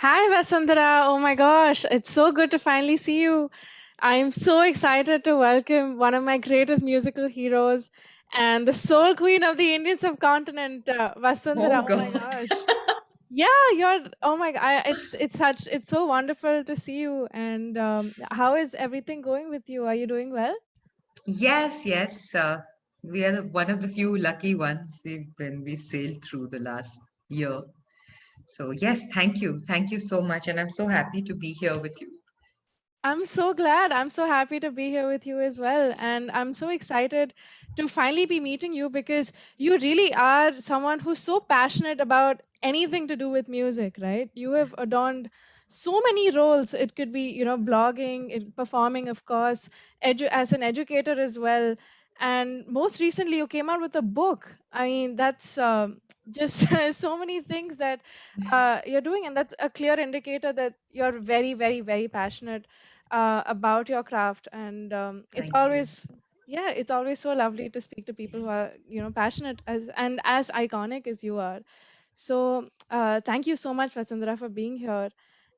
Hi, Vasundhara. Oh my gosh, it's so good to finally see you. I'm so excited to welcome one of my greatest musical heroes and the soul queen of the Indian subcontinent, Oh Vasundhara. Oh my God. gosh. Yeah, you're. Oh my God, it's so wonderful to see you. And how is everything going with you? Are you doing well? Yes, yes. We are one of the few lucky ones we've sailed through the last year. So yes, thank you. Thank you so much. And I'm so happy to be here with you. I'm so glad. I'm so happy to be here with you as well. And I'm so excited to finally be meeting you because you really are someone who's so passionate about anything to do with music, right? You have adorned so many roles. It could be, blogging, performing, of course, as an educator as well. And most recently, you came out with a book. I mean, that's just so many things that you're doing. And that's a clear indicator that you're very, very, very passionate about your craft and it's Thank you. always it's always so lovely to speak to people who are passionate as iconic as you are. So thank you so much, Vasundhara, for being here.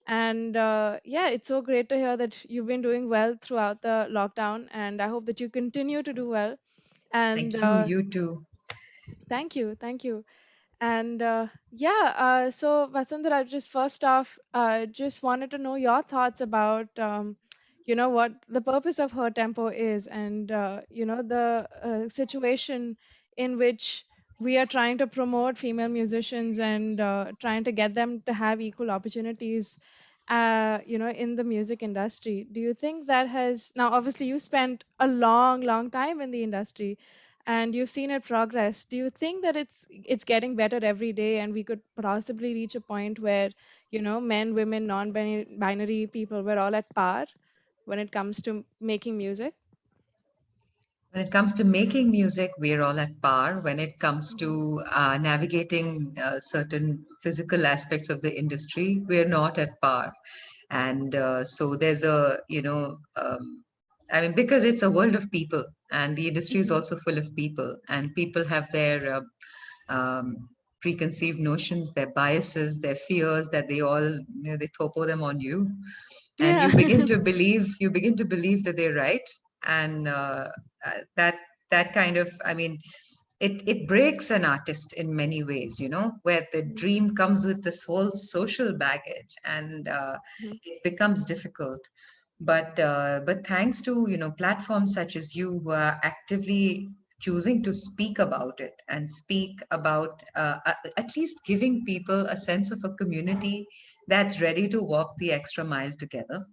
And it's so great to hear that you've been doing well throughout the lockdown, and I hope that you continue to do well. And Thank you. You too. thank you. And so Vasundhara, just first off, just wanted to know your thoughts about, what the purpose of Her Tempo is, and the situation in which we are trying to promote female musicians and trying to get them to have equal opportunities, in the music industry. Do you think that has now? Obviously, you spent a long, long time in the industry and you've seen it progress. Do you think that it's getting better every day and we could possibly reach a point where men, women, non-binary people were all at par when it comes to making music? When it comes to making music, we're all at par. When it comes Hmm. to navigating certain physical aspects of the industry, we're not at par. And so there's I mean, because it's a world of people, and the industry is Hmm. also full of people, and people have their preconceived notions, their biases, their fears that they all, they topo them on you, and Yeah. you begin to believe that they're right, and that that kind of, I mean, it breaks an artist in many ways, where the dream comes with this whole social baggage, and Mhm. it becomes difficult. But thanks to platforms such as you, who are actively choosing to speak about it and speak about at least giving people a sense of a community that's ready to walk the extra mile together,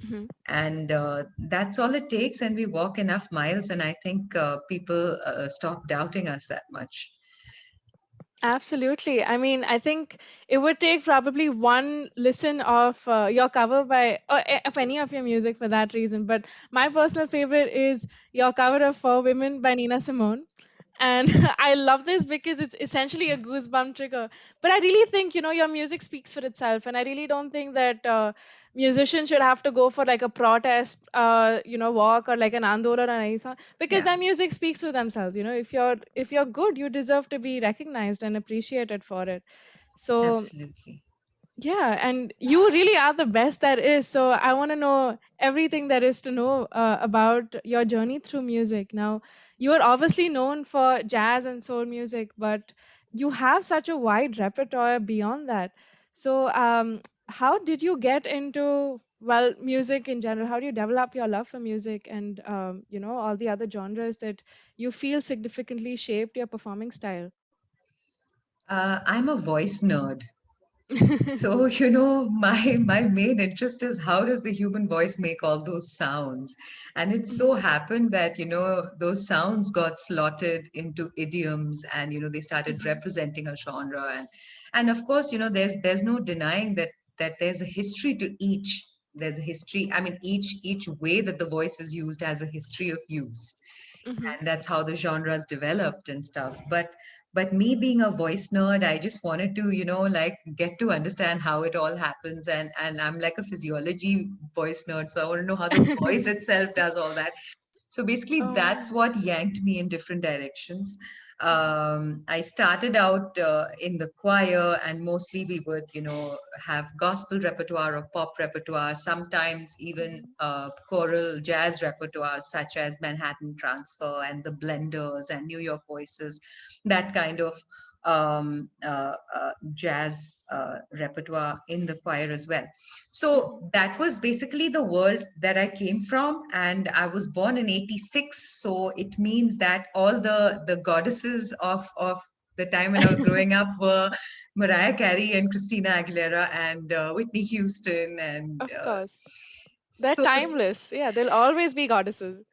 Mhm. and that's all it takes, and we walk enough miles, and I think people stop doubting us that much. Absolutely. I mean, I think it would take probably one listen of your cover by, or of any of your music for that reason. But my personal favorite is your cover of For Women by Nina Simone. And I love this because it's essentially a goosebump trigger. But I really think, your music speaks for itself. And I really don't think that musicians should have to go for like a protest, walk or like an andolan or anything, because Yeah, their music speaks for themselves. If you're good, you deserve to be recognized and appreciated for it. So absolutely. yeah, and you really are the best there is. So I want to know everything there is to know about your journey through music. Now, you are obviously known for jazz and soul music, but you have such a wide repertoire beyond that. So, how did you get into, well, music in general? How do you develop your love for music and, all the other genres that you feel significantly shaped your performing style? I'm a voice nerd. So, my main interest is, how does the human voice make all those sounds? And it so Mhm, happened that, those sounds got slotted into idioms, and, they started mhm, representing a genre. And of course, there's no denying that there's a history to each. There's a history. I mean, each way that the voice is used has a history of use, mhm. and that's how the genres developed and stuff. But me being a voice nerd, I just wanted to, like, get to understand how it all happens, and I'm like a physiology voice nerd, so I want to know how the voice itself does all that. So basically, Oh, that's what yanked me in different directions. I started out in the choir, and mostly we would, have gospel repertoire or pop repertoire, sometimes even Mhm. choral jazz repertoire, such as Manhattan Transfer and the Blenders and New York Voices, that kind of jazz repertoire in the choir as well. So Mhm. that was basically the world that I came from, and I was born in '86. So it means that all the goddesses of the time when I was growing up were Mariah Carey and Christina Aguilera and Whitney Houston, and Of course. They're so timeless. Yeah, they'll always be goddesses.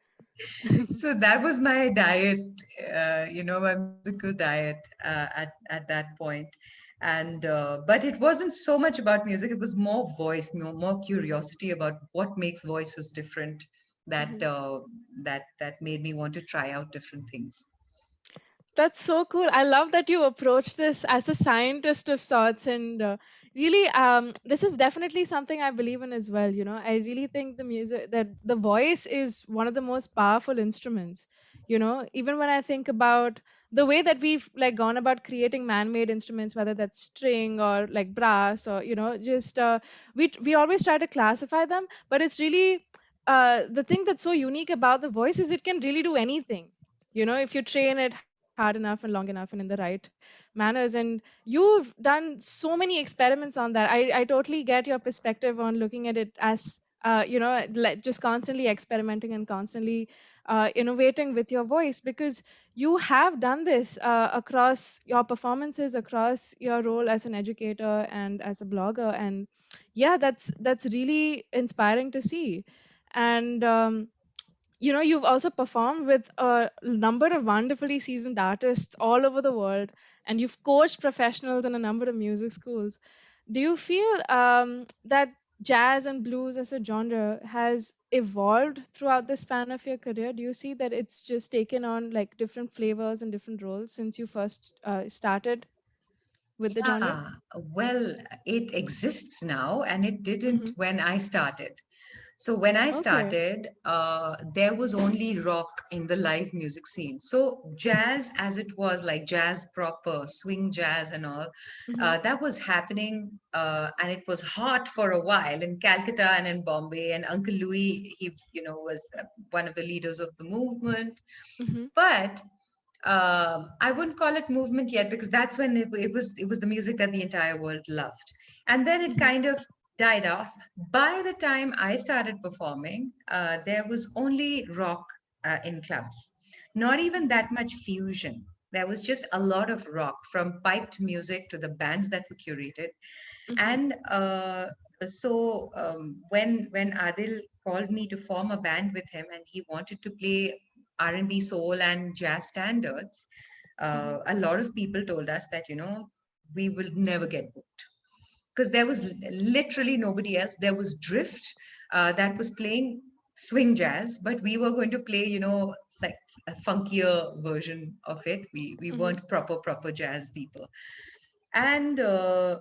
so that was my diet, my musical diet at that point. And but it wasn't so much about music; it was more voice, more curiosity about what makes voices different. That Mhm. uh, that made me want to try out different things. That's so cool. I love that you approach this as a scientist of sorts, and really, this is definitely something I believe in as well. I really think that the voice is one of the most powerful instruments. Even when I think about the way that we've like gone about creating man-made instruments, whether that's string or like brass, or just we always try to classify them, but it's really the thing that's so unique about the voice is it can really do anything, if you train it hard enough and long enough and in the right manners. And you've done so many experiments on that. I totally get your perspective on looking at it as just constantly experimenting and constantly innovating with your voice, because you have done this across your performances, across your role as an educator and as a blogger. And yeah, that's really inspiring to see. And you've also performed with a number of wonderfully seasoned artists all over the world, and you've coached professionals in a number of music schools. Do you feel that jazz and blues as a genre has evolved throughout the span of your career? Do you see that it's just taken on like different flavors and different roles since you first started with the genre? Yeah, well, it exists now, and it didn't Hmm. when I started. So when I Okay. started, there was only rock in the live music scene. So jazz, as it was, like jazz proper, swing jazz and all, Hmm. that was happening, and it was hot for a while in Calcutta and in Bombay. And Uncle Louis, he, was one of the leaders of the movement. Hmm. But I wouldn't call it movement yet, because that's when it was the music that the entire world loved, and then it Hmm. kind of died off. By the time I started performing, there was only rock in clubs, not even that much fusion. There was just a lot of rock, from piped music to the bands that were curated. Hmm. And when Adil called me to form a band with him, and he wanted to play R&B, soul, and jazz standards, Hmm. a lot of people told us that we will never get booked, because there was literally nobody else. There was Drift that was playing swing jazz, but we were going to play, it's like a funkier version of it. We Hmm. weren't proper jazz people. And uh,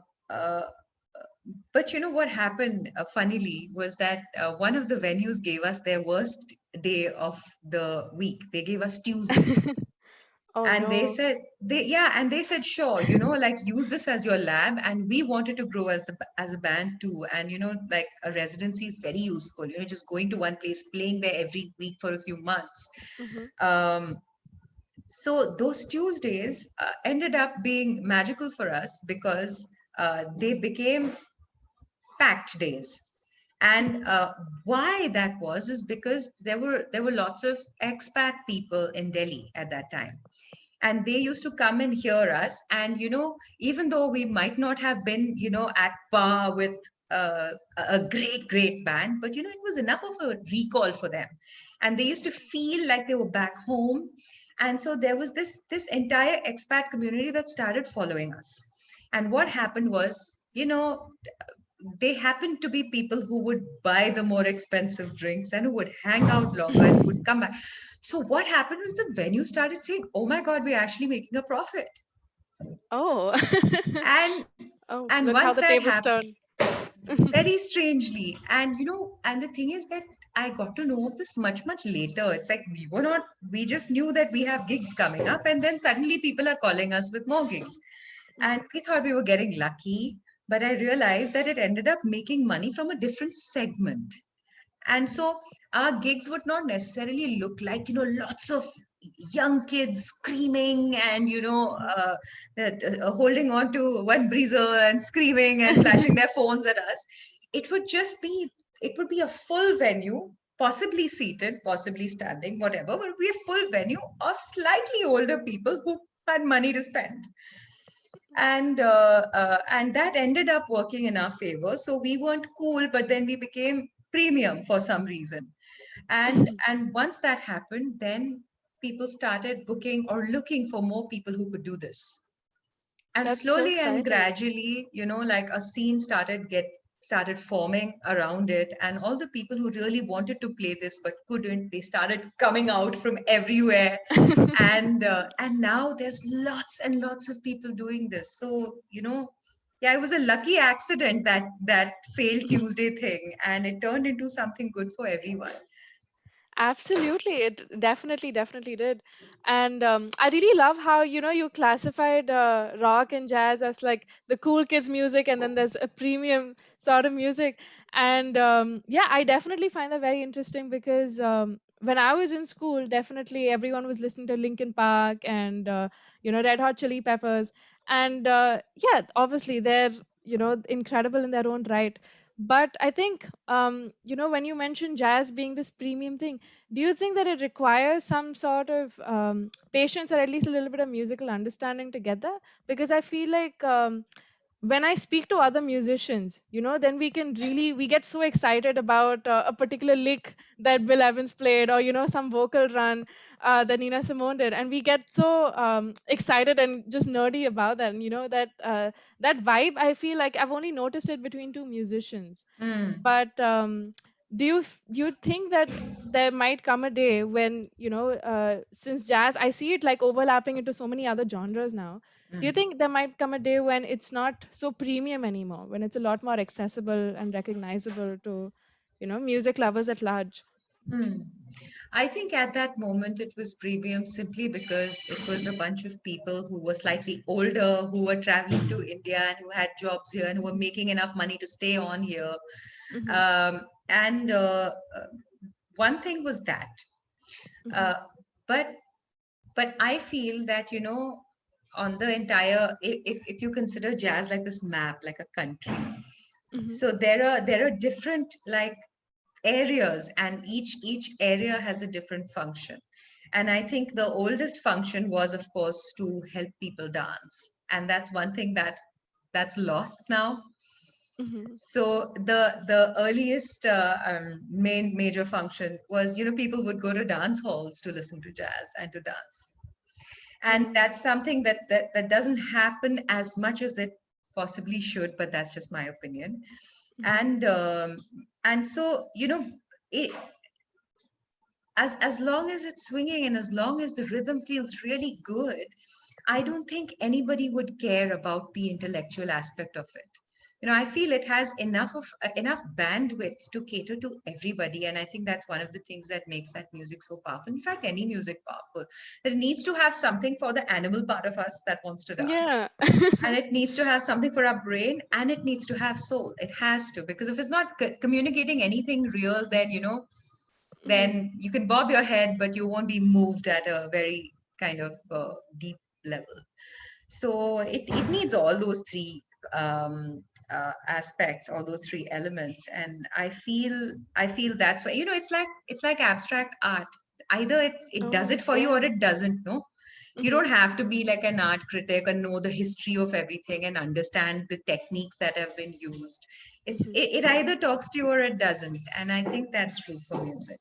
but what happened, funnily, was that one of the venues gave us their worst day of the week. They gave us Tuesdays. Oh And they no. said, and they said, sure, like, use this as your lab. And we wanted to grow as a band too. And like, a residency is very useful. Just going to one place, playing there every week for a few months. Hmm. Um, so those Tuesdays ended up being magical for us, because they became packed days. And Hmm. why that was is because there were lots of expat people in Delhi at that time, and they used to come and hear us. And even though we might not have been at par with a great band, but it was enough of a recall for them, and they used to feel like they were back home. And so there was this entire expat community that started following us. And what happened was, they happened to be people who would buy the more expensive drinks and who would hang out longer and who would come back. So what happened was, the venue started saying, "Oh my God, we're actually making a profit." Oh. And Oh, and look how once the that tables happened, turn. very strangely, and and the thing is that I got to know of this much, much later. It's like we were not, we just knew that we have gigs coming up, and then suddenly people are calling us with more gigs. And Mhm. we thought we were getting lucky, but I realized that it ended up making money from a different segment. And so our gigs would not necessarily look like, lots of young kids screaming and, Mhm. holding on to one breezer and screaming and flashing their phones at us. It would just be, it would be a full venue, possibly seated, possibly standing, whatever, but it would be a full venue of slightly older people who had money to spend. And that ended up working in our favor. So we weren't cool, but then we became premium for some reason. And once that happened, then people started booking or looking for more people who could do this. And That's so slowly and exciting. gradually, like a scene started forming around it, and all the people who really wanted to play this but couldn't, they started coming out from everywhere. And now there's lots and lots of people doing this. So yeah, it was a lucky accident, that failed Tuesday thing, and it turned into something good for everyone. Absolutely, it definitely did. And I really love how, you classified rock and jazz as like the cool kids music, and then there's a premium sort of music. And yeah, I definitely find that very interesting because when I was in school, definitely everyone was listening to Linkin Park and Red Hot Chili Peppers. And yeah, obviously they're incredible in their own right. But I think when you mentioned jazz being this premium thing, do you think that it requires some sort of patience or at least a little bit of musical understanding to get there? Because I feel like when I speak to other musicians, then we get so excited about a particular lick that Bill Evans played, or some vocal run that Nina Simone did, and we get so excited and just nerdy about that. And that vibe, I feel like I've only noticed it between two musicians. Mm, But do you think that there might come a day when since jazz, I see it like overlapping into so many other genres now. Do you mm, think there might come a day when it's not so premium anymore, when it's a lot more accessible and recognizable to music lovers at large? mm. I think at that moment it was premium simply because it was a bunch of people who were slightly older, who were traveling to India and who had jobs here and who were making enough money to stay on here. Mm-hmm. And one thing was that. Mm-hmm. Uh, but I feel that, on the entire, if you consider jazz like this map, like a country, Mm-hmm. so there are different, like, areas, and each area has a different function. And I think the oldest function was, of course, to help people dance, and that's one thing that's lost now. Mm-hmm. So the earliest main major function was, people would go to dance halls to listen to jazz and to dance. And Yeah. that's something that doesn't happen as much as it possibly should, but that's just my opinion. Mm-hmm. And um, and so, it, as long as it's swinging and as long as the rhythm feels really good, I Mm-hmm. don't think anybody would care about the intellectual aspect of it. I feel it has enough bandwidth to cater to everybody, and I think that's one of the things that makes that music so powerful. In fact, any music powerful, that it needs to have something for the animal part of us that wants to dance, Yeah. and it needs to have something for our brain, and it needs to have soul. It has to, because if it's not communicating anything real, then Mm-hmm. you can bob your head, but you won't be moved at a very kind of deep level. So it needs all those three aspects, all those three elements. And I feel that's why, it's like abstract art. Either it does Oh it for you or yeah. it doesn't. No, you Mm-hmm. don't have to be like an art critic and know the history of everything and understand the techniques that have been used. Mm-hmm. It either talks to you or it doesn't, and I think that's true for music.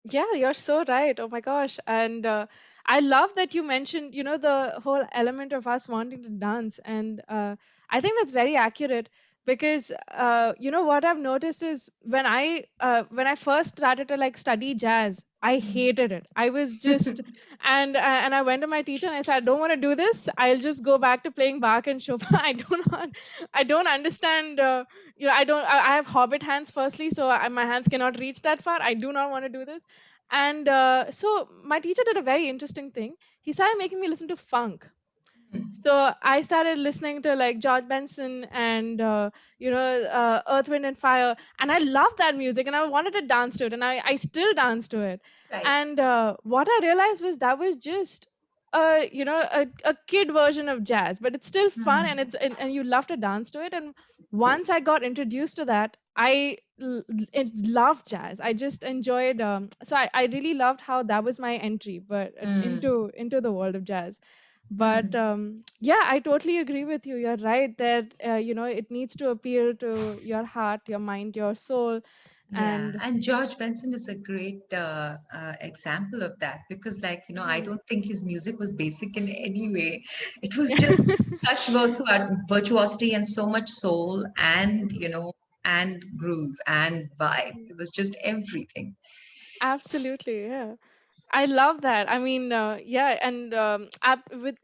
Yeah, you're so right. Oh my gosh. And I love that you mentioned, the whole element of us wanting to dance. And I think that's very accurate because what I've noticed is when I first started to like study jazz, I hated it. I was just and I went to my teacher and I said, I don't want to do this. I'll just go back to playing Bach and Chopin. I don't understand. I have hobbit hands firstly, so my hands cannot reach that far. I do not want to do this. And so my teacher did a very interesting thing. He started making me listen to funk. So I started listening to like George Benson and Earth, Wind and Fire, and I loved that music, and I wanted to dance to it, and I still dance to it. Right. And what I realized was that was just a kid version of jazz, but it's still fun, and and you love to dance to it. And once I got introduced to that, loved jazz. I just enjoyed. So I really loved how that was my entry, but Mm. into the world of jazz. But yeah, I totally agree with you. You're right that it needs to appeal to your heart, your mind, your soul. Yeah, And and George Benson is a great example of that because, like, I Mhm. don't think his music was basic in any way. It was just such virtuosity and so much soul and, and groove and vibe. It was just everything. Absolutely, yeah. I love that. I mean, yeah, and with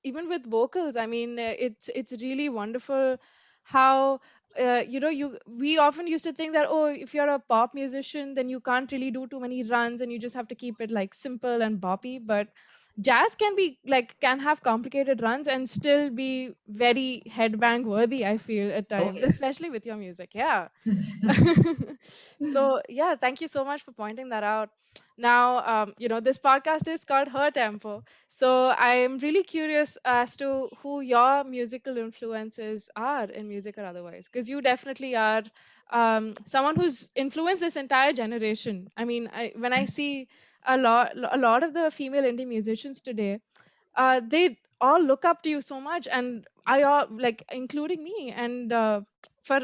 even with vocals, I mean, it's really wonderful how you we often used to think that, oh, if you're a pop musician, then you can't really do too many runs, and you just have to keep it like simple and boppy. But jazz can be like can have complicated runs and still be very headbang worthy. I feel at Oh, times, yeah. especially with your music. Yeah. So yeah, thank you so much for pointing that out. Now, this podcast is called Her Tempo, so I'm really curious as to who your musical influences are in music or otherwise, because you definitely are someone who's influenced this entire generation. I mean, when I see a lot of the female indie musicians today, they all look up to you so much, and I all like including me, and for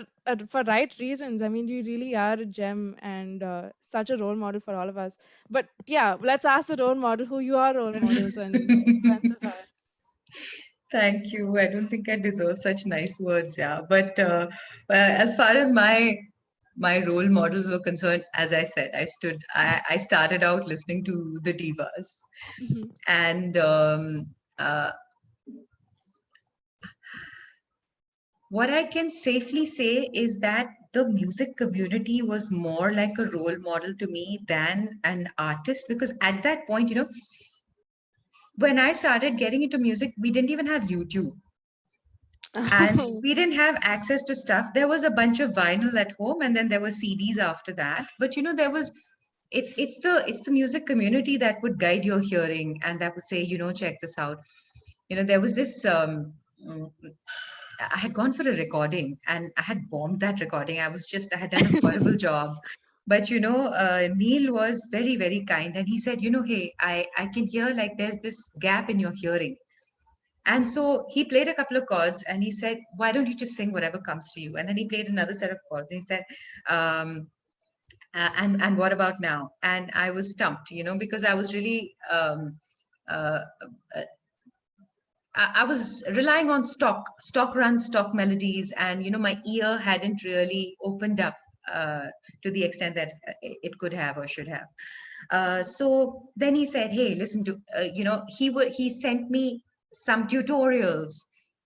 right reasons. I mean, you really are a gem and such a role model for all of us. But yeah, let's ask the role model who your role models and influences are. Thank you. I don't think I deserve such nice words, yeah. But as far as my role models were concerned, as I said, I started out listening to the divas, Mhm. and uh, what I can safely say is that the music community was more like a role model to me than an artist because at that point, when I started getting into music, we didn't even have YouTube and we didn't have access to stuff. There was a bunch of vinyl at home and then there were CDs after that. But there was it's the music community that would guide your hearing and that would say, check this out. There was this mm, I had gone for a recording and I had bombed that recording. I had done a horrible job. But Neil was very, very kind and he said, hey, I can hear like there's this gap in your hearing. And Mhm. so he played a couple of chords and he said, why don't you just sing whatever comes to you? And then he played another set of chords and he said, um, and what about now? And I was stumped, because I was really uh, I was relying on stock runs, stock melodies, and my ear hadn't really opened up uh, to the extent that it could have or should have. So then he said, "Hey, listen to he sent me some tutorials."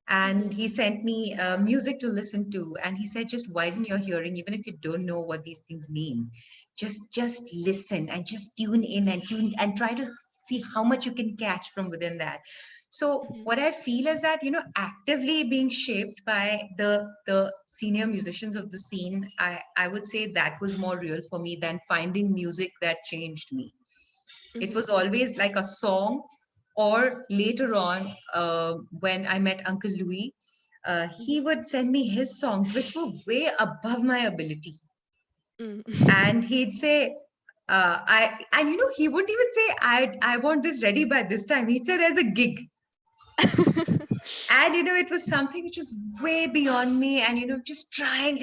And Mhm. he sent me music to listen to, and he said, "Just widen your hearing, even if you don't know what these things mean. Just listen and just tune and try to see how much you can catch from within that." So Mhm. what I feel is that actively being shaped by the senior musicians of the scene, I would say that was more real for me than finding music that changed me. It Mhm. was always like a song, or later on when I met Uncle Louis, he Mhm. would send me his songs, which were way above my ability, Mhm. and he'd say. I and he wouldn't even say I want this ready by this time. He'd say there's a gig, and it was something which was way beyond me, and just trying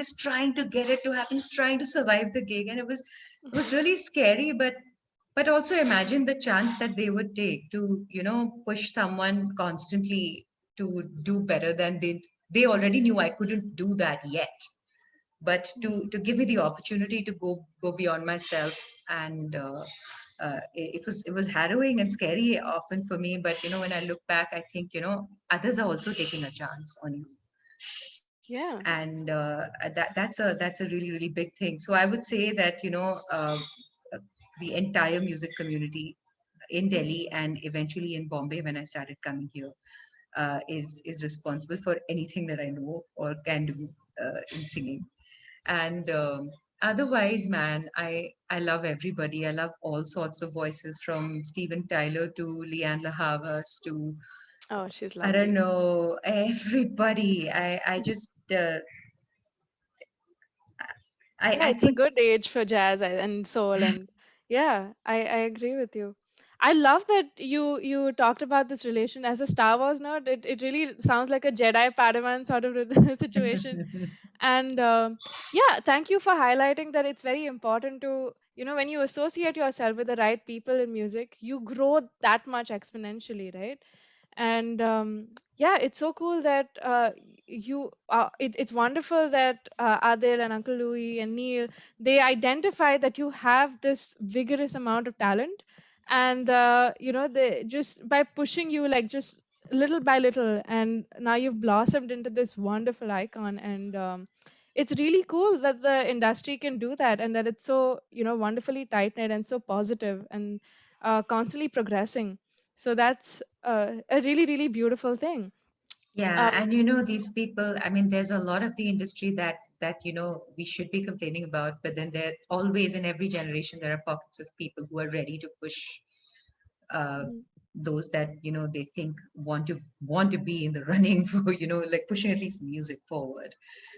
to get it to happen, just trying to survive the gig, and it was really scary, but also imagine the chance that they would take to push someone constantly to do better than they already knew I couldn't do that yet, but Mhm. to give me the opportunity to go beyond myself. And it was harrowing and scary often for me, but when I look back, I think others are also taking a chance on you. Yeah. And that's a really really big thing. So I would say that the entire music community in Mhm. Delhi and eventually in Bombay when I started coming here is responsible for anything that I know or can do in singing. And otherwise, man, I love everybody. I love all sorts of voices, from Steven Tyler to Leanne Lahavas to, Oh, she's I don't lovely. know, everybody. I Mhm. just Yeah, I it's a think. good age for jazz and soul, and yeah, I agree with you. I love that you talked about this relation as a Star Wars nerd. It really sounds like a Jedi Padawan sort of situation. And yeah, thank you for highlighting that it's very important to, when you associate yourself with the right people in music, you grow that much exponentially, right? And yeah, it's so cool that it's wonderful that Adil and Uncle Louis and Neil, they identify that you have this vigorous amount of talent, and they just by pushing you, like, just little by little, and now you've blossomed into this wonderful icon. And it's really cool that the industry can do that, and that it's so, wonderfully tight knit and so positive and constantly progressing. So that's a really, really beautiful thing. Yeah, Um, and these people, I mean, there's a lot of the industry that we should be complaining about, but then there always in every generation there are pockets of people who are ready to push uh, mhm, those that they think want to be in the running for like pushing at least music forward.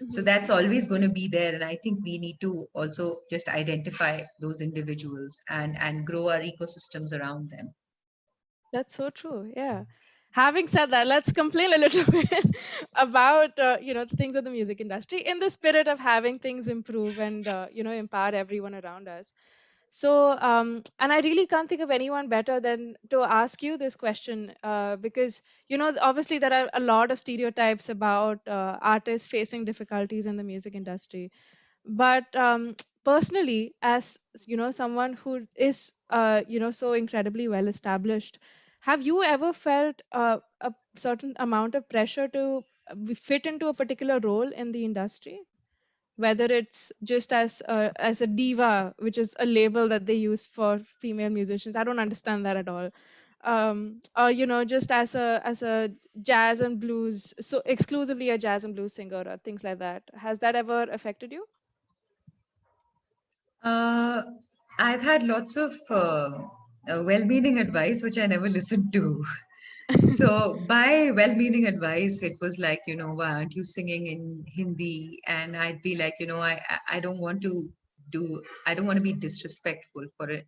So mhm. that's always going to be there, and I think we need to also just identify those individuals and grow our ecosystems around them. That's so true. Yeah. Having said that, let's complain a little bit about the things of the music industry in the spirit of having things improve and empower everyone around us. So, and I really can't think of anyone better than to ask you this question, because obviously there are a lot of stereotypes about artists facing difficulties in the music industry. But personally, as someone who is so incredibly well established, have you ever felt a certain amount of pressure to fit into a particular role in the industry, whether it's just as a diva, which is a label that they use for female musicians? I don't understand that at all. Or just as a jazz and blues, so exclusively a jazz and blues singer or things like that. Has that ever affected you? uh, I've had lots of well-meaning advice which I never listened to. So by well-meaning advice, it was like, why aren't you singing in Hindi? And I'd be like, I don't want to do, I don't want to be disrespectful for it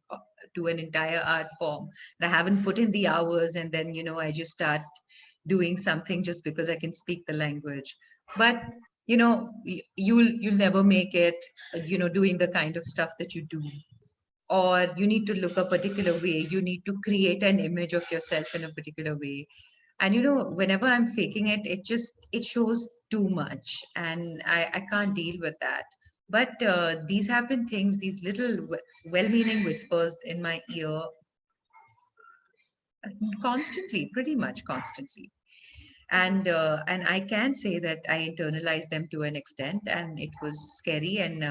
to an entire art form. And I haven't put in the hours, and then I just start doing something just because I can speak the language. But you'll never make it, doing the kind of stuff that you do, or you need to look a particular way, you need to create an image of yourself in a particular way. And whenever I'm faking it, it shows too much, and I can't deal with that. But these have been things, these little well-meaning whispers in my ear, constantly, pretty much constantly. Mhm. And I can say that I internalized them to an extent, and it was scary and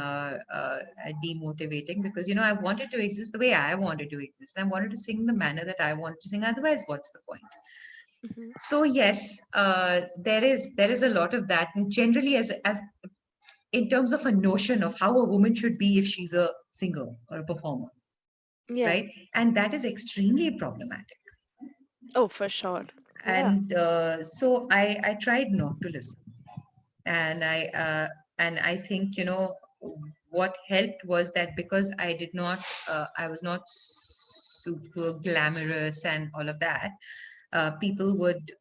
demotivating, because I wanted to exist the way I wanted to exist, and I wanted to sing the manner that I wanted to sing. Otherwise, what's the point? Mhm. So yes, there is a lot of that, and generally, as in terms of a notion of how a woman should be if she's a singer or a performer, Yeah. right? And that is extremely problematic. Oh, for sure. Yeah. And so I tried not to listen, and I think what helped was that, because I was not super glamorous and all of that, people would,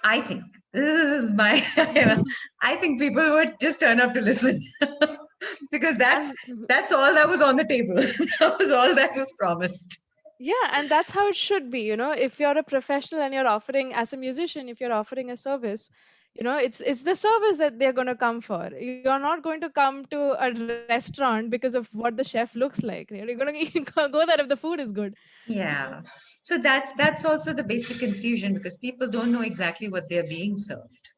I think, this is my I think people would just turn up to listen because that's And that's all that was on the table. That was all that was promised. yeah, and that's how it should be. If you're a professional and you're offering, as a musician, if you're offering a service, it's the service that they're going to come for. You're not going to come to a restaurant because of what the chef looks like, right? You're going to go there if the food is good. So Yeah. So that's also the basic confusion, because people don't know exactly what they're being served.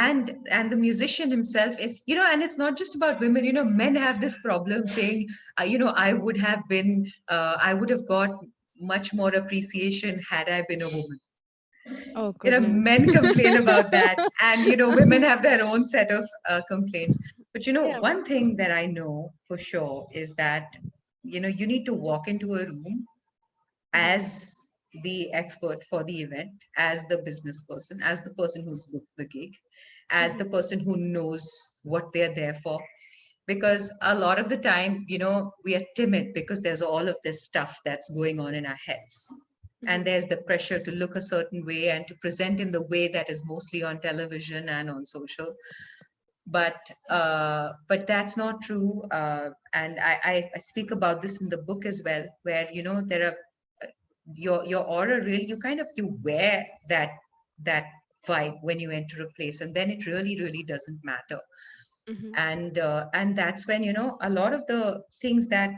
mhm, And the musician himself is, and it's not just about women. Men have this problem saying, I would have got much more appreciation had I been a woman. oh goodness. Men complain about that, and women have their own set of complaints. But Yeah. one thing that I know for sure is that you need to walk into a room Mhm, as the expert for the event, as the business person, as the person who's booked the gig, as the mhm, person who knows what they're there for. Because a lot of the time, we are timid because there's all of this stuff that's going on in our heads. And mhm, there's the pressure to look a certain way and to present in the way that is mostly on television and on social. But that's not true. And I speak about this in the book as well, where there are your aura, really, you wear that vibe when you enter a place, and then it really really doesn't matter. mhm. And that's when a lot of the things that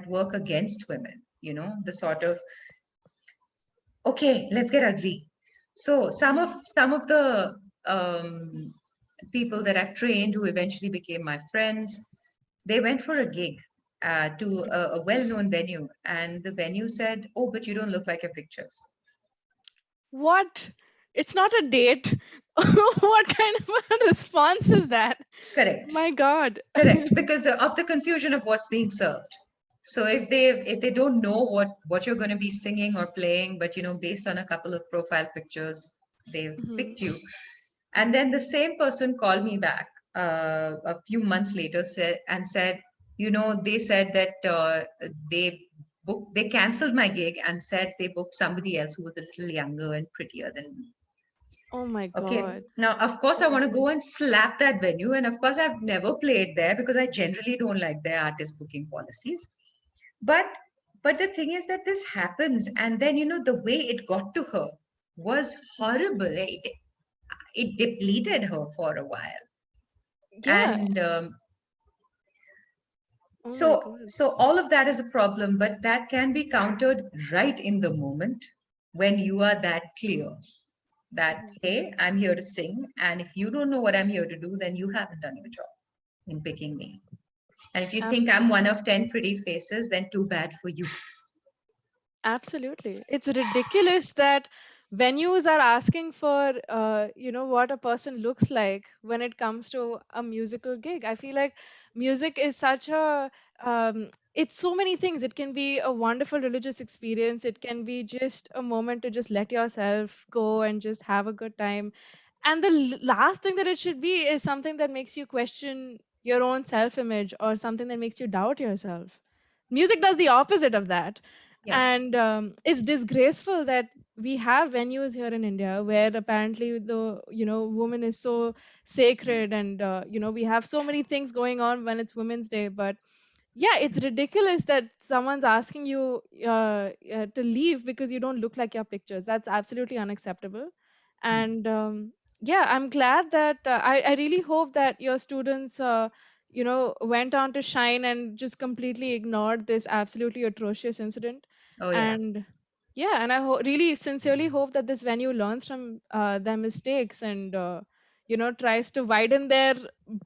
work against women, the sort of, okay, let's get ugly. So some of the um, people that I've trained, who eventually became my friends, they went for a gig to a well-known venue, and the venue said, "Oh, but you don't look like your pictures." What? It's not a date. What kind of a response is that? Correct. My God. Correct, because of the confusion of what's being served. So if they don't know what you're going to be singing or playing, but based on a couple of profile pictures, they've Mhm, picked you. And then the same person called me back a few months later, said, they said that they canceled my gig and said they booked somebody else who was a little younger and prettier than me. oh my Okay. God. Now, of course, Oh I my want to God. go and slap that venue. And of course, I've never played there because I generally don't like their artist booking policies. But but the thing is that this happens, and then the way it got to her was Mhm. horrible. It depleted her for a while, Yeah. and Oh my God. so all of that is a problem. But that can be countered right in the moment when you are that clear that, Mhm. hey, I'm here to sing, and if you don't know what I'm here to do, then you haven't done your job in picking me. And if you think I'm one Absolutely. of 10 pretty faces, then too bad for you. Absolutely. It's ridiculous that venues are asking for, what a person looks like when it comes to a musical gig. I feel like music is such it's so many things. It can be a wonderful religious experience. It can be just a moment to just let yourself go and just have a good time. And the last thing that it should be is something that makes you question your own self image or something that makes you doubt yourself. Music does the opposite of that. Yeah. And it's disgraceful that we have venues here in India where apparently the woman is so sacred, and we have so many things going on when it's Women's Day. But yeah, it's ridiculous that someone's asking you to leave because you don't look like your pictures. That's absolutely unacceptable. And yeah, I'm glad that I really hope that your students went on to shine and just completely ignored this absolutely atrocious incident. Oh, yeah. And yeah, and I really sincerely hope that this venue learns from their mistakes and tries to widen their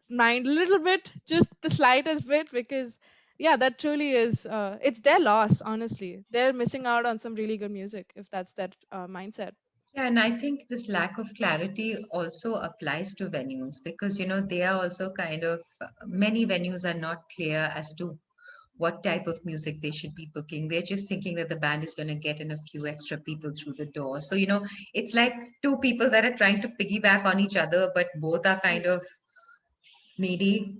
mind a little bit, just the slightest bit, because yeah, that truly is it's their loss. Honestly, they're missing out on some really good music if that's their mindset. Yeah, and I think this lack of clarity also applies to venues, because, they are also kind of, many venues are not clear as to what type of music they should be booking. They're just thinking that the band is going to get in a few extra people through the door. So, it's like two people that are trying to piggyback on each other, but both are kind of needy.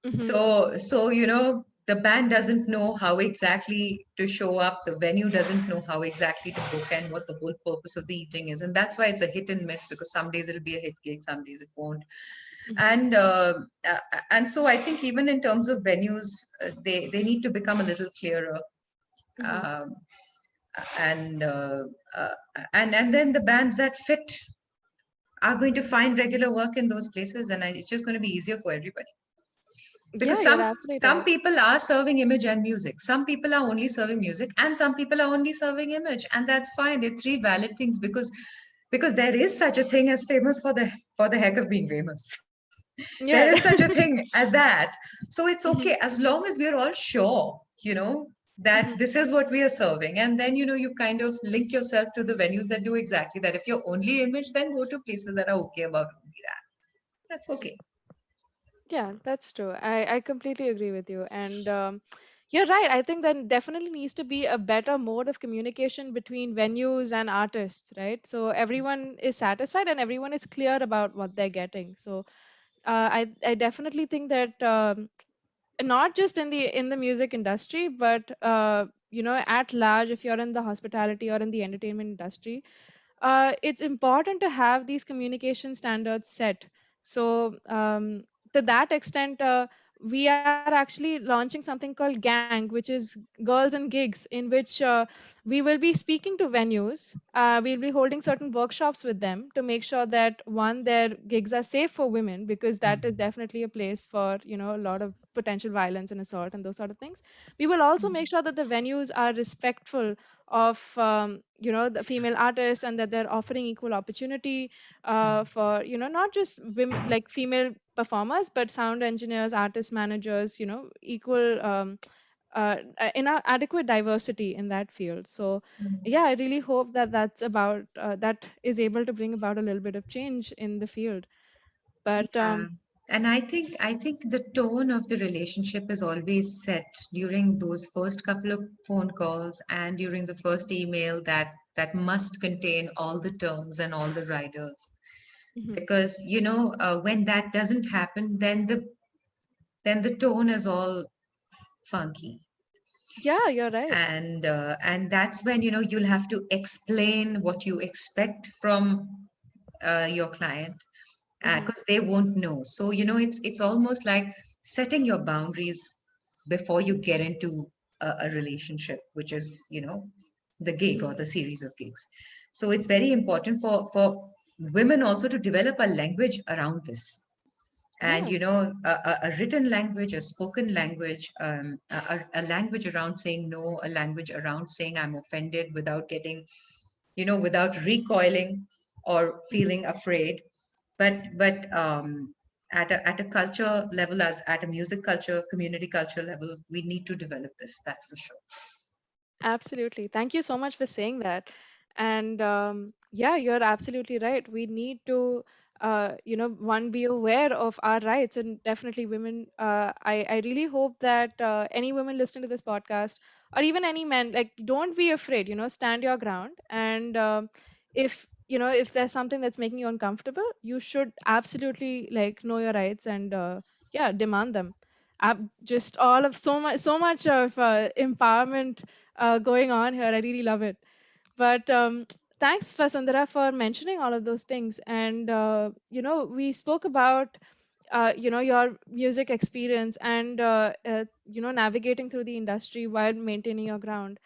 Mm-hmm. So the band doesn't know how exactly to show up, the venue doesn't know how exactly to book, and what the whole purpose of the evening is. And that's why it's a hit and miss, because some days it'll be a hit gig, some days it won't. Mm-hmm. And uh, uh, and so I think even in terms of venues, they need to become a little clearer. Mm-hmm. um, and uh, uh, and then the bands that fit are going to find regular work in those places, and it's just going to be easier for everybody. Because Yeah, you're absolutely some right. people are serving image and music, some people are only serving music, and some people are only serving image, and that's fine. They're three valid things, because there is such a thing as famous for the heck of being famous. There is Yeah. such a thing as that. So it's okay Mhm, as long as we're all sure, that mhm. this is what we are serving. And then, you kind of link yourself to the venues that do exactly that. If you're only image, then go to places that are okay about only that. That's okay. Yeah, that's true. I completely agree with you. And you're right. I think there definitely needs to be a better mode of communication between venues and artists, right? So everyone is satisfied and everyone is clear about what they're getting. So I definitely think that not just in the music industry, but at large, if you're in the hospitality or in the entertainment industry, it's important to have these communication standards set. So, to that extent, we are actually launching something called Gang, which is Girls and Gigs, in which we will be speaking to venues. We'll be holding certain workshops with them to make sure that one, their gigs are safe for women, because that is definitely a place for a lot of potential violence and assault and those sort of things. We will also make sure that the venues are respectful of the female artists, and that they're offering equal opportunity for not just women, like female performers, but sound engineers, artist managers, equal adequate diversity in that field. So yeah, I really hope that that is able to bring about a little bit of change in the field. But Yeah. And I think the tone of the relationship is always set during those first couple of phone calls and during the first email, that must contain all the terms and all the riders. mhm. Because when that doesn't happen, then the tone is all funky. Yeah, you're right. And that's when you'll have to explain what you expect from your client, Hmm. because they won't know. So it's almost like setting your boundaries before you get into a relationship, which is the gig Hmm. or the series of gigs. So it's very important for women also to develop a language around this. And Yeah, a written language, a spoken language, a language around saying no, a language around saying I'm offended without getting, without recoiling or feeling afraid. But at a culture level, as at a music culture, community culture level, we need to develop this, that's for sure. absolutely. Thank you so much for saying that. And yeah, you're absolutely right. We need to, one, be aware of our rights, and definitely women. I really hope that any women listening to this podcast, or even any men, like, don't be afraid. Stand your ground. And if there's something that's making you uncomfortable, you should absolutely like know your rights and yeah, demand them. Just all of so much of empowerment going on here. I really love it. But thanks, Vasundhara, for mentioning all of those things. And we spoke about your music experience and navigating through the industry while maintaining your ground.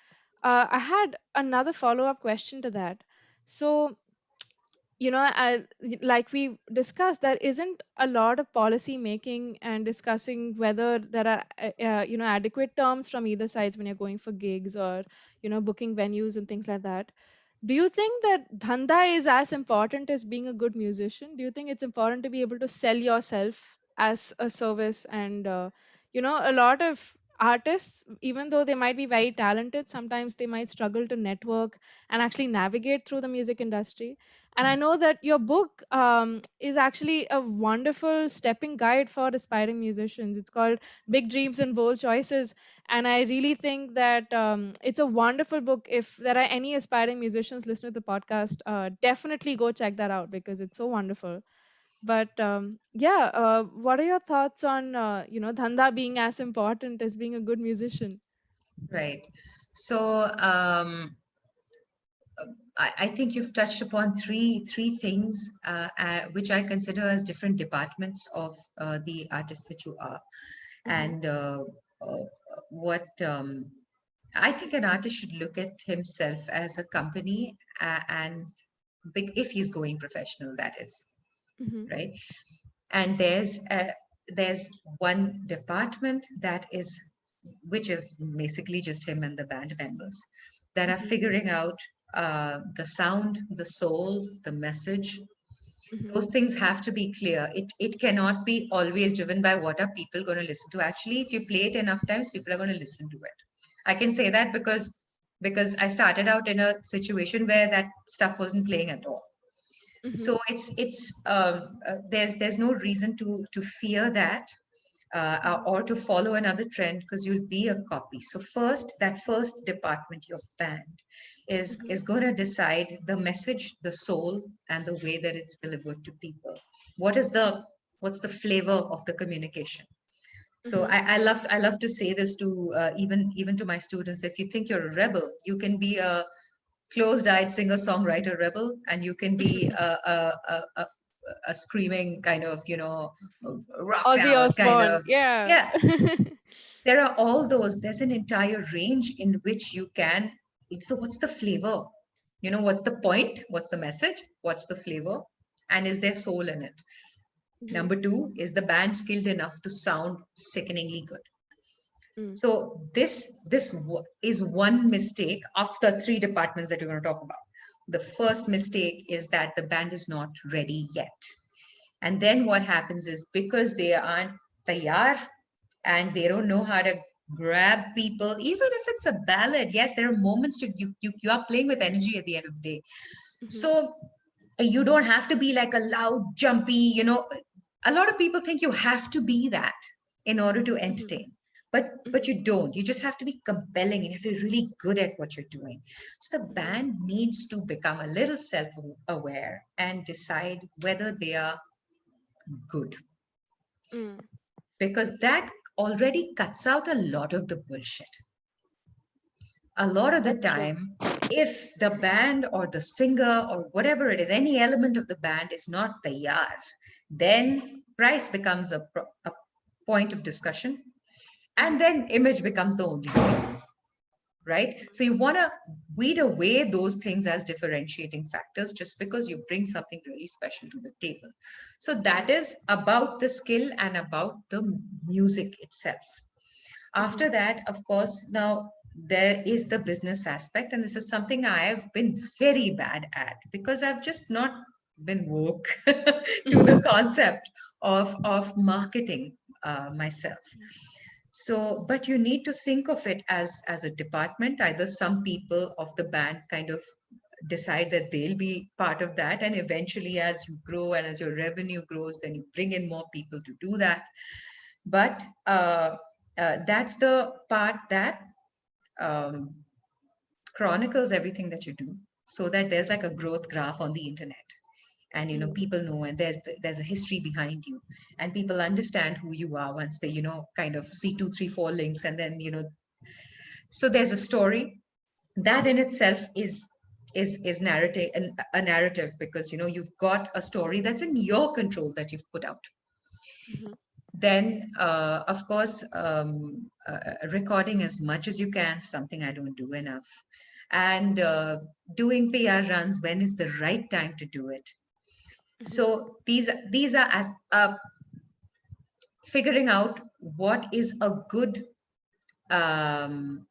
I had another follow-up question to that. So like we discussed, there isn't a lot of policy making and discussing whether there are adequate terms from either sides when you're going for gigs or booking venues and things like that. Do you think that dhanda is as important as being a good musician? Do you think it's important to be able to sell yourself as a service? And a lot of artists, even though they might be very talented, sometimes they might struggle to network and actually navigate through the music industry. And I know that your book is actually a wonderful stepping guide for aspiring musicians. It's called Big Dreams and Bold Choices. And I really think that it's a wonderful book. If there are any aspiring musicians listening to the podcast, definitely go check that out because it's so wonderful. But yeah, what are your thoughts on dhanda being as important as being a good musician? Right. So I think you've touched upon three things, which I consider as different departments of the artist that you are. Hmm. And uh, what I think an artist should look at himself as a company, and if he's going professional, that is, Mhm. right? And there's one department that is, which is basically just him and the band members, that are Mhm. figuring out the sound, the soul, the message. Mhm. Those things have to be clear. It cannot be always driven by what are people going to listen to. Actually, if you play it enough times, people are going to listen to it. I can say that because I started out in a situation where that stuff wasn't playing at all. Mhm. So there's no reason to fear that, Mhm. or to follow another trend, because you'll be a copy. So first, that first department, your band, Mhm. is going to decide the message, the soul, and the way that it's delivered to people. What's the flavor of the communication? So Mhm. I love to say this to even to my students. If you think you're a rebel, you can be a closed-eyed singer-songwriter rebel, and you can be a screaming kind of, rocked Ozzy out kind Osbourne. of. Yeah. Yeah, there are all those. There's an entire range in which you can. So what's the flavor? What's the point? What's the message? What's the flavor? And is there soul in it? Mhm. Number two, is the band skilled enough to sound sickeningly good? Mm. So is one mistake of the three departments that you're going to talk about. The Mhm. first mistake is that the band is not ready yet. And then what happens is, because they aren't tayyar, and they don't know how to grab people, even if it's a ballad. Yes, there are moments to you are playing with energy at the end of the day. Mhm. So you don't have to be like a loud, jumpy. A lot of people think you have to be that in order to Mhm. entertain. But Mhm. you don't. You just have to be compelling, and you have to be really good at what you're doing. So the Mhm. band needs to become a little self-aware and decide whether they are good, Mm. because that already cuts out a lot of the bullshit. A lot of the That's true. time, if the band or the singer or whatever it is, any element of the band is not tayyar, then price becomes a point of discussion, and Mhm. then image becomes the only thing, right? So you want to weed away those things as differentiating factors, just because you bring something really special to the table. So that Mhm. is about the skill and about the music itself. After Mhm. that, of course, now there is the business aspect, and this is something I've been very bad at, because I've just not been woke to the concept of marketing myself. So, but you need to think of it as a department. Either some people of the band kind of decide that they'll be part of that, and eventually, as you grow and as your revenue grows, then you bring in more people to do that. But that's the part that um, chronicles everything that you do, so that there's like a growth graph on the internet, and Mm. people know, and there's a history behind you, and people understand who you are once they kind of see 2 3 4 links, and then so there's a story that in Mhm. itself is narrative, a narrative, because you've got a story that's in your control that you've put out. Mhm. Then, of course, recording as much as you can, something I don't do enough. And doing PR runs when is the right time to do it. Mhm. So these are as figuring out what is a good um,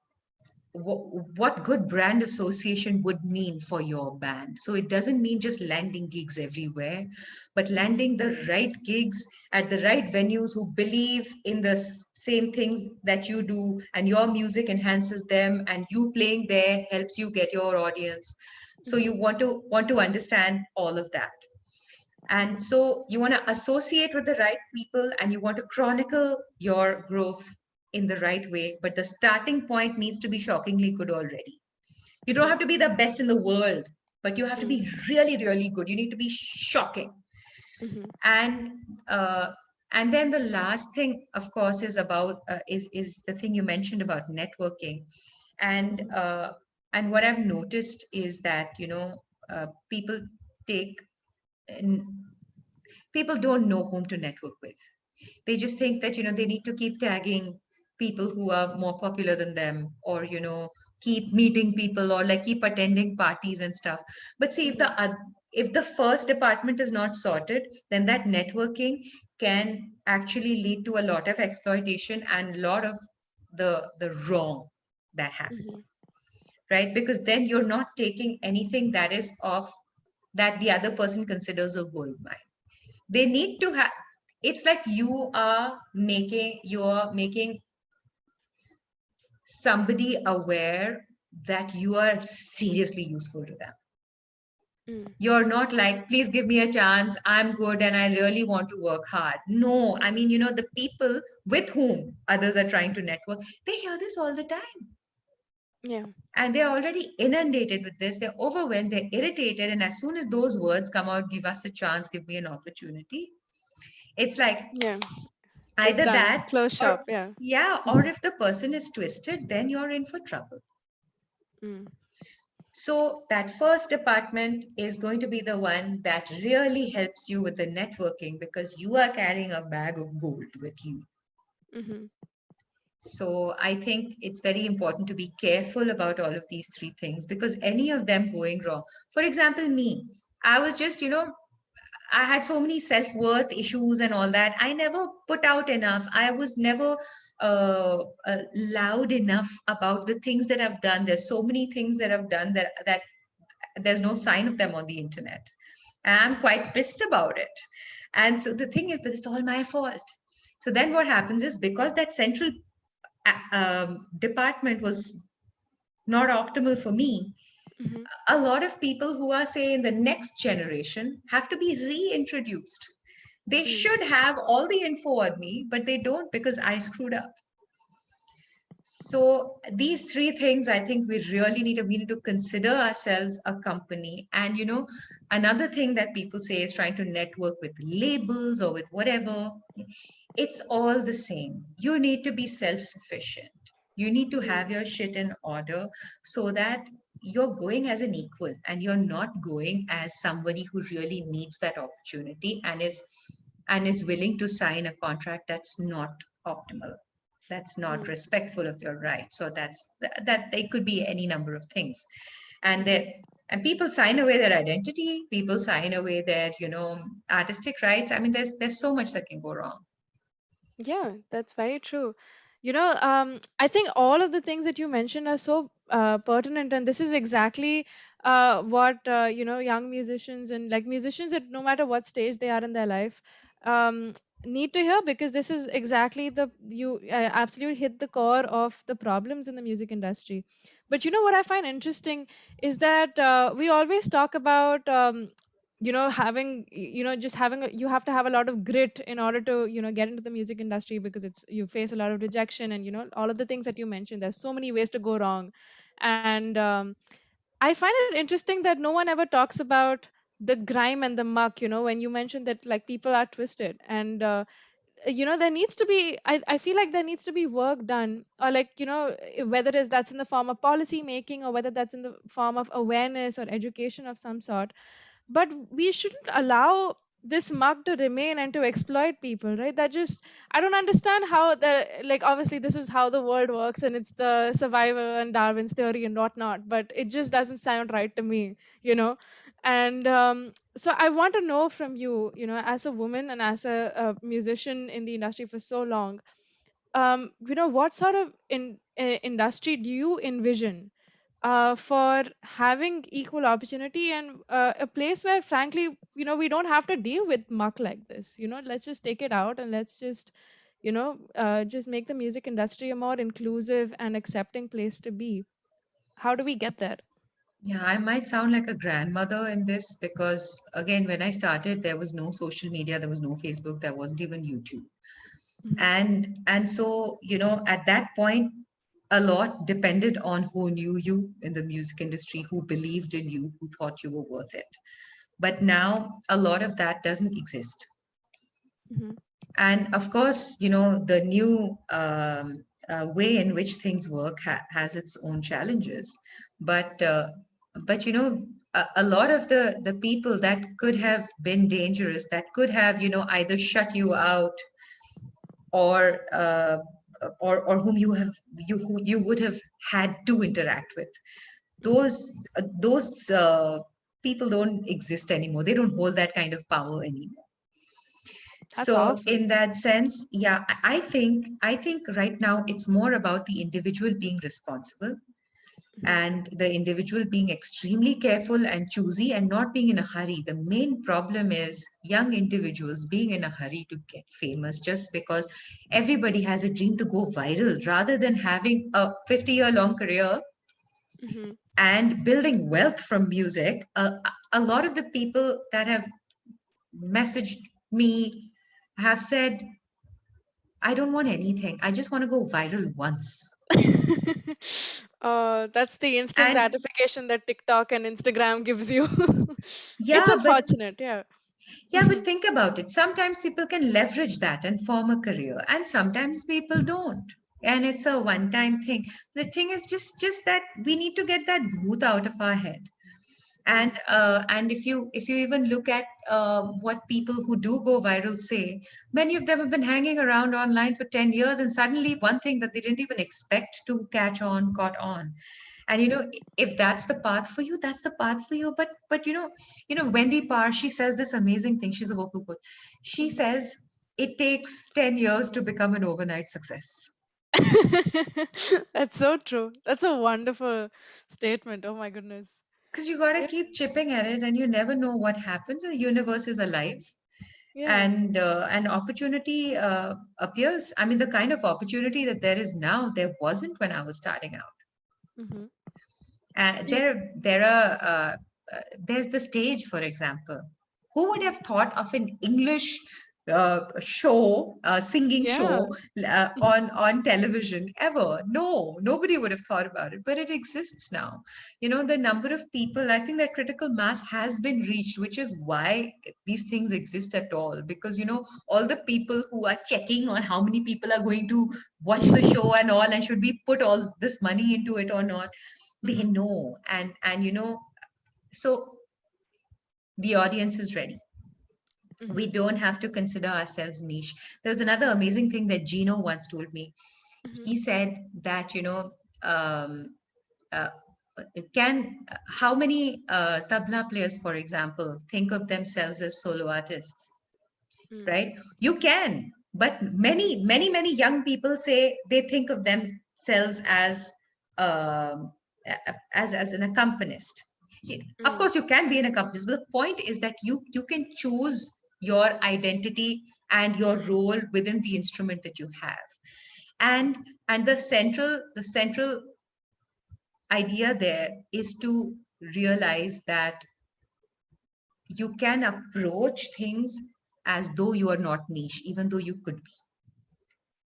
what good brand association would mean for your band. So it doesn't mean just landing gigs everywhere, but Mhm. landing the right gigs at the right venues who believe in the same things that you do, and your music enhances them, and you playing there helps you get your audience. So you Mhm. want to understand all of that. And so you want to associate with the right people, and you want to chronicle your growth in the right way. But the starting point needs to be shockingly good already. You don't Mhm. have to be the best in the world, but you have to Mm. be really, really good. You need to be shocking. Mhm. And uh, and then the last thing, of course, is about is the thing you mentioned about networking. And Mhm. and what I've noticed is that people take people don't know whom to network with. They just think that they need to keep tagging people who are more popular than them, or keep meeting people, or like keep attending parties and stuff. But see, Mhm. if the first department is not sorted, then that networking can actually lead to a lot of exploitation and a lot of the wrong that happens, Mm-hmm. right? Because then you're not taking anything that is of that the other person considers a gold mine. They need to have, it's like you're making somebody aware that you are seriously useful to them. Mm. You're not like, please give me a chance, I'm good and I really want to work hard. No, I mean, the people with whom others are trying to network, they hear this all the time. Yeah. And they're already inundated with this. They're overwhelmed, they're irritated. And as soon as those words come out, give us a chance, give me an opportunity, it's like Yeah. It's either done. that Close or, shop. Yeah. yeah, or if the person is twisted, then you're in for trouble. Mm. So that first department is going to be the one that really helps you with the networking because you are carrying a bag of gold with you. Mm-hmm. So I think it's very important to be careful about all of these three things because any of them going wrong. For example, me, I was just, I had so many self worth issues and all that. I never put out enough. I was never loud enough about the things that I've done. There's so many things that I've done that there's no sign of them on the internet. And I'm quite pissed about it. And so the thing is, but it's all my fault. So then what happens is because that central department was not optimal for me, Mm-hmm. a lot of people who are, say, in the next generation have to be reintroduced. They Mm. should have all the info on me, but they don't because I screwed up. So these three things, I think we need to consider ourselves a company. And another thing that people say is trying to network with labels or with whatever. It's all the same. You need to be self-sufficient. You need to Mm. have your shit in order so that you're going as an equal and you're not going as somebody who really needs that opportunity and is willing to sign a contract that's not optimal, that's not Mm. respectful of your rights. So that they could be any number of things. And Mm-hmm. that and people sign away their identity, people sign away their artistic rights. I mean, there's so much that can go wrong. Yeah, that's very true. I think all of the things that you mentioned are so pertinent, and this is exactly what young musicians and like musicians at no matter what stage they are in their life um, need to hear, because this is exactly the you absolutely hit the core of the problems in the music industry. But you know what I find interesting is that we always talk about having just having you have to have a lot of grit in order to get into the music industry, because it's you face a lot of rejection and all of the things that you mentioned. There's so many ways to go wrong. And I find it interesting that no one ever talks about the grime and the muck, when you mentioned that like people are twisted. And there needs to be, I feel like there needs to be work done, or like whether it's that's in the form of policy making, or whether that's in the form of awareness or education of some sort. But we shouldn't allow this mark to remain and to exploit people, right? That just, I don't understand how the, like, obviously this is how the world works and it's the survival and Darwin's theory and whatnot, but it just doesn't sound right to me you know and so I want to know from you, as a woman and as a musician in the industry for so long, what sort of industry do you envision for having equal opportunity, and a place where frankly we don't have to deal with muck like this. Let's just take it out and let's just make the music industry a more inclusive and accepting place to be. How do we get there? Yeah, I might sound like a grandmother in this because, again, when I started, there was no social media, there was no Facebook, there wasn't even YouTube. Hmm. And so, at that point, a lot depended on who knew you in the music industry, who believed in you, who thought you were worth it. But now a lot of that doesn't exist. Hmm. And of course, the new way in which things work has its own challenges. But a lot of the people that could have been dangerous, that could have either shut you out or or whom you would have had to interact with, those people don't exist anymore. They don't hold that kind of power anymore. That's So awesome. in that sense, yeah, I think right now it's more about the individual being responsible Mhm. and the individual being extremely careful and choosy and not being in a hurry. The main problem is young individuals being in a hurry to get famous just because everybody has a dream to go viral rather than having a 50-year long career Mhm. and building wealth from music. A lot of the people that have messaged me have said, I don't want anything. I just want to go viral once. That's the instant And gratification that TikTok and Instagram gives you. It's yeah, unfortunate, yeah. but think about it. Sometimes people can leverage that and form a career, and sometimes people don't. And it's a one-time thing. The thing is just that we need to get that bhoot out of our head. Mm, And if you even look at what people who do go viral say, many of them have been hanging around online for 10 years, and suddenly one thing that they didn't even expect to catch on caught on. And if that's the path for you, that's the path for you. But Wendy Parr, she says this amazing thing. She's a vocal coach. She mhm. says it takes 10 years to become an overnight success, That's so true. That's a wonderful statement. Oh my goodness. because you got to Yeah, keep chipping at it, and you never know what happens. The universe is alive, yeah. and opportunity appears. I mean, the kind of opportunity that there is now, there wasn't when I was starting out. Hmm. You, There's the stage, for example. Who would have thought of an English show, singing yeah. show on television ever? No, nobody would have thought about it, but it exists now. The number of people, I think that critical mass has been reached, which is why these things exist at all. Because all the people who are checking on how many people are going to watch the show and all, and should we put all this money into it or not, they Hmm. know. And so the audience is ready. We Hmm. don't have to consider ourselves niche. There's another amazing thing that Gino once told me. Hmm. He said that um, uh, can how many tabla players, for example, think of themselves as solo artists? Mm. Right? You can, but many young people say they think of themselves um, as an accompanist. Of Mm. course, you can be an accompanist, but the point is that you can choose your identity and your role within the instrument that you have. And the central idea there is to realize that you can approach things as though you are not niche, even though you could be.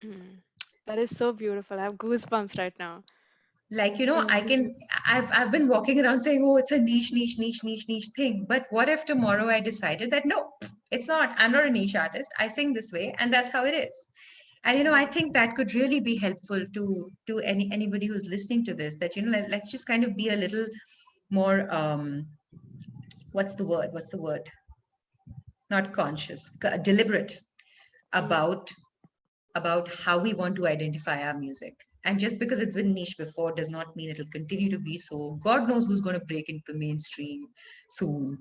Mm. That is so beautiful. I have goosebumps right now. Like, Oh my goodness. I've been walking around saying, oh, it's a niche thing. But what if tomorrow I decided that no, it's not. I'm not a niche artist. I sing this way, and that's how it is. And I Mhm. think that could really be helpful to anybody who's listening to this. That let's just kind of be a little more what's the word? What's the word? Not conscious, deliberate Mm. about how we want to identify our music. And just because it's been niche before does not mean it'll continue to be so. God knows who's going to break into the mainstream soon.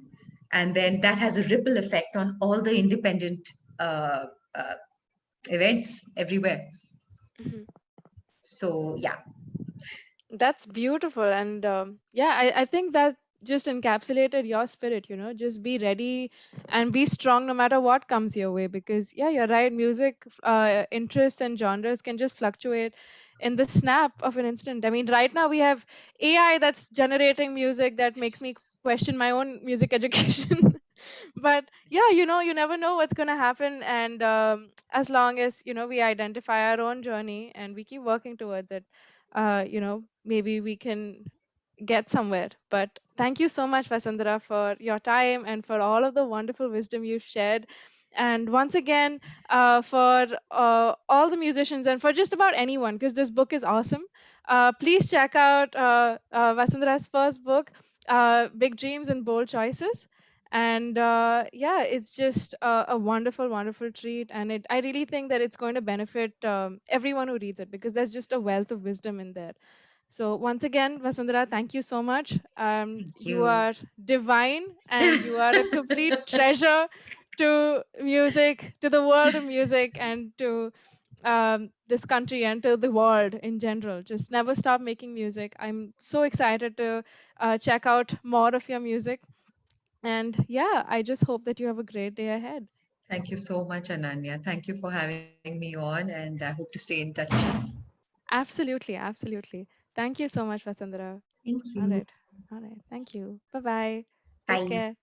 And then that has a ripple effect on all the independent uh, uh, events everywhere. Mhm. So, yeah. That's beautiful. And yeah, I think that just encapsulated your spirit, just be ready and be strong no matter what comes your way. Because, yeah, you're right. Music interests and genres can just fluctuate in the snap of an instant. I mean, right now we have AI that's generating music that makes me question my own music education. But yeah, you never know what's going to happen. And as long as, we identify our own journey and we keep working towards it, maybe we can get somewhere. But thank you so much, Vasundhara, for your time and for all of the wonderful wisdom you've shared. And once again, for all the musicians and for just about anyone, because this book is awesome, please check out Vasundhara's first book, Big Dreams and Bold Choices. And yeah, it's just a wonderful, wonderful treat. And I really think that it's going to benefit everyone who reads it, because there's just a wealth of wisdom in there. So once again, Vasundhara, thank you so much. Thank You you. are divine, and you are a complete treasure to music, to the world of music, and to this country and to the world in general. Just never stop making music. I'm so excited to check out more of your music. And yeah, I just hope that you have a great day ahead. Thank you so much, Ananya. Thank you for having me on, and I hope to stay in touch. Absolutely, absolutely. Thank you so much, Vasundhara. Thank All you. right. All right. Thank you. Bye bye. Take Bye. care.